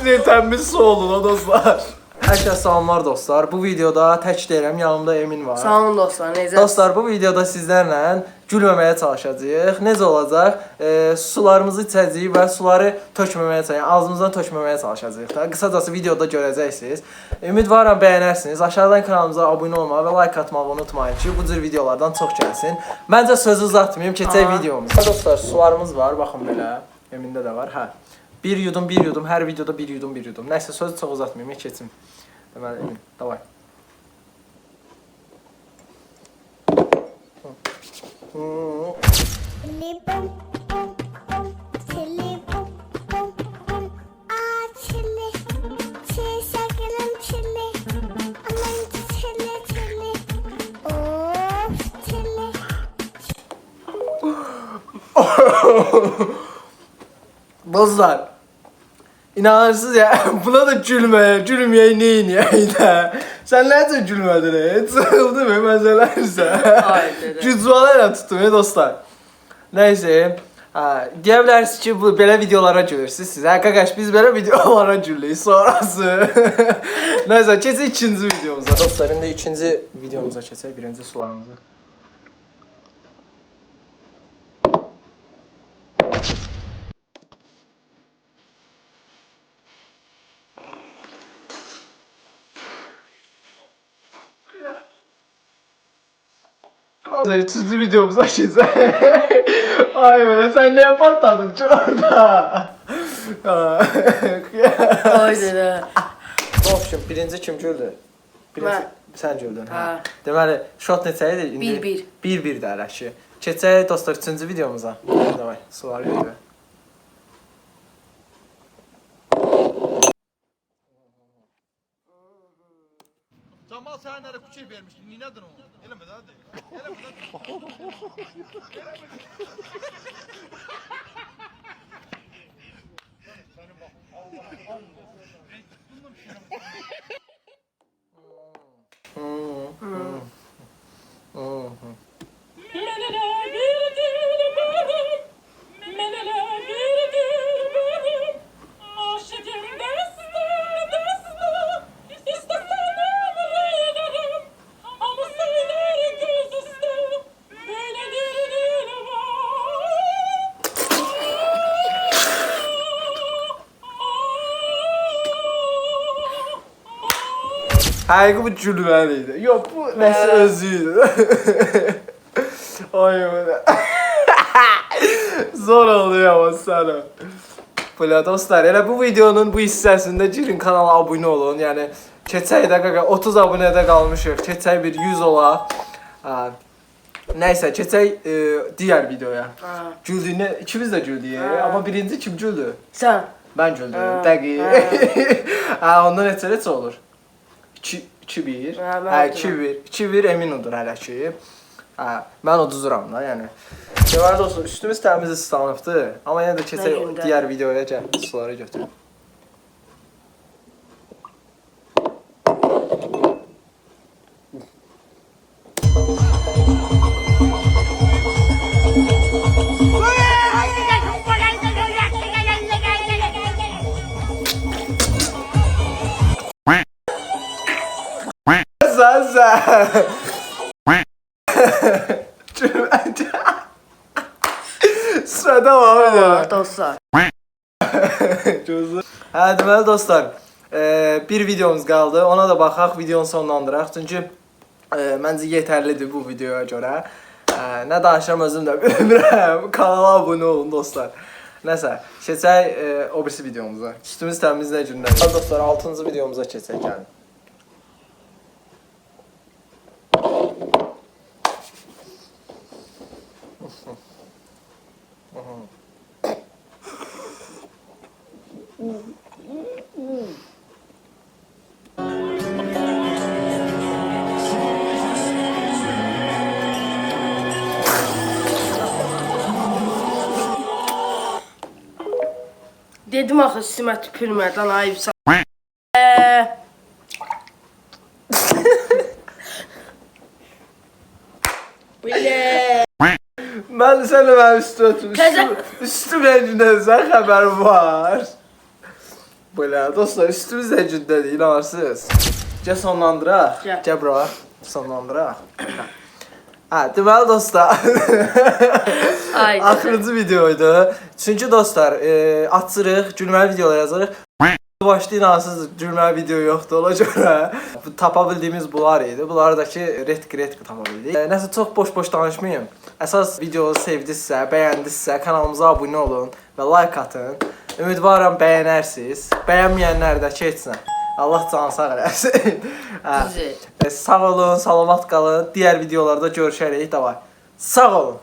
deyil, təmiz su olun o dostlar. Hər kəs salamlar dostlar. Bu videoda tək deyirəm, yanımda Emin var. Sağ olun dostlar, necəsiniz? Dostlar, bu videoda sizlərlə gülməməyə çalışacağıq. Necə olacaq? Sularımızı içəcəyik və suları tökməməyə çalışacağıq. Yəni ağzımızdan tökməməyə çalışacağıq da. Qısacası videoda görəcəksiniz. Ümidvaram bəyənərsiniz. Aşağıdan kanalımıza abunə olmağı və like atmağı unutmayın ki, bu cür videolardan çox gəlsin. Məncə sözü uzatmayım, keçək videomuza. Dostlar, sularımız var, baxın belə. Emində də var. Hə. Bir yudum, hər videoda bir yudum. Nəysə, sözü çox uzatmayım, keçim. Deməli, Emin, davay. Dostlar, inanırsınız ya, buna da gülmeye neyiniyək də. Sən necə gülmədin heç? Sıxıldı mı məsələlərsə? Gücvalayla tutdum dostlar. Nəysə, deyə bilərsiniz ki, belə videolara gülürsünüz siz. Qaqaş, biz belə videolara gülürük sonrası. Nəysə, keçək ikinci videomuza. Dostlar, indi ikinci videomuza keçək, birinci sularımıza. Üçüncü videomuza geçelim. Ay be, sen ne patladın orada? Haydi de. Obşim, birinci kim güldü? Mən. Sən güldün, hə? Hə. Deməli, şot neçə idi? 1-1. 1-1 də hələ ki. Keçək dostlar üçüncü videomuza. Davay, sular gəlir. Camal sənə də küçük vermişdi. Niyə onu? Eləmə də. Hayır, bu gülməliydi. Yox, bu nəsə özüydü. Ay be. Zor oluyor ama sana. Böyle dostlar, elə bu videonun bu hissəsində girin kanala abunə olun. Yəni keçək də qaqa 30 abunədə qalmışıq. Keçək bir 100 ola. Nəysə, keçək digər videoya. Güldüyünə ikimiz də güldük. Amma birinci kim güldü? Sən. Mən güldüm. Dəqiq. Ondan neçə olur? 2-1. Hə, 2-1 Emin odur hələ ki. Mən uduzuram da, yəni. Deməli dostlar, üstümüz təmiz ıslanıbdı. Amma yenə də keçək digər videoya gəl, suları götür. Sen. Sıra devam edelim. Dostlar. Hə, deməli dostlar, bir videomuz qaldı. Ona da baxaq, videonu sonlandıraq. Çünki məncə yetərlidir bu videoya görə. Nə danışıram özüm də bilmirəm. Kanala abunə olun dostlar. Nəsə, keçək o birisi videomuza. Üstümüz təmiz nə gündən. Dostlar, 6-cı videomuza keçək gəlin. Dedim axı üstümə tüpürmə lan ayıbsan. Bile. Mən sənə üstü ötmüşüm. Üstüm rənginəsən xəbər var. Belə dostlar, üstümüz də gündədir, inanırsınız. Gəl sonlandıraq. Gəl. Gəl bura. Sonlandıraq. Hə, deməli dostlar. Ay. Axırıncı videoydu. Çünki dostlar, açırıq, gülməli videolar yazırıq. Başda inansız gülməli video yoxdur, ona görə tapa bildiyimiz bunlar idi. Bunları da ki, retq tapa bildik. Nəsə çox boş-boş danışmayın. Əsas videoyu sevdinizsə, bəyəndinizsə, kanalımıza abunə olun və like atın. Ümidvaram bəyənərsiniz. Bəyənməyənlər də keçsin. Allah canı sağ eləsin. Düzü. Sağ olun, salamat qalın. Digər videolarda görüşərik. Davay. Sağ olun.